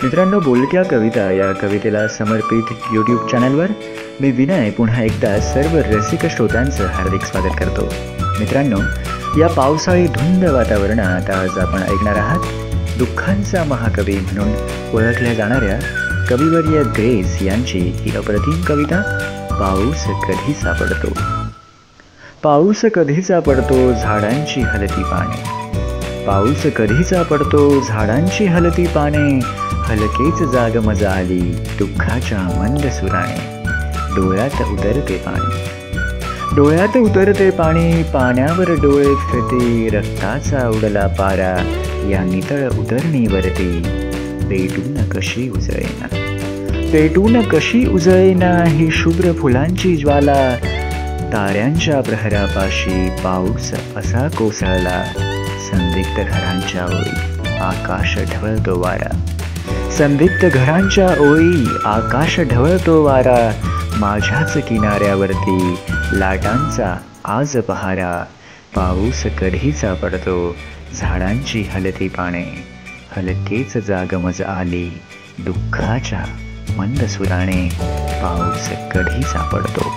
मित्रांनो, बोलक्या कविता या कवितेला समर्पित यूट्यूब चॅनलवर मी विनय पुन्हा एकदा सर्व रसिक श्रोत्यांचं हार्दिक स्वागत करतो. मित्रांनो, या पावसाळी धुंद वातावरणात आज आपण ऐकणार आहात दुःखांचा महाकवी म्हणून ओळखल्या जाणाऱ्या कविवर्य ग्रेस यांची ही अप्रतिम कविता पाऊस कधी सापडतो. पाऊस कधीचा पडतो झाडांची हलती पाने, पाऊस कधीचा पडतो झाडांची हलती पाने, हलकेच जाग मजा आली दुःखाच्या मंद सुराने. डोळ्यात उतरते पाणी, डोळ्यात उतरते पाणी, पाण्यावर डोळे फिरते, रक्ताचा उडला पारा या नितळ उतरणीवरती. पेटून कशी उजळेना, पेटून कशी उजळेना ही शुभ्र फुलांची ज्वाला. ताऱ्यांच्या प्रहरापाशी पाऊस असा कोसळला, संदिग्ध घरांच्या ओळी आकाश ढवळतो वारा. संदिग्ध घरांच्या ओळी आकाश ढवळतो वारा, माझ्याच किनाऱ्यावरती लाटांचा आज पहारा. पाऊस कधीचा पडतो झाडांची हलती पाने, हलकेच जाग मज आली दुःखाच्या मंद सुराने. पाऊस कधीचा पडतो.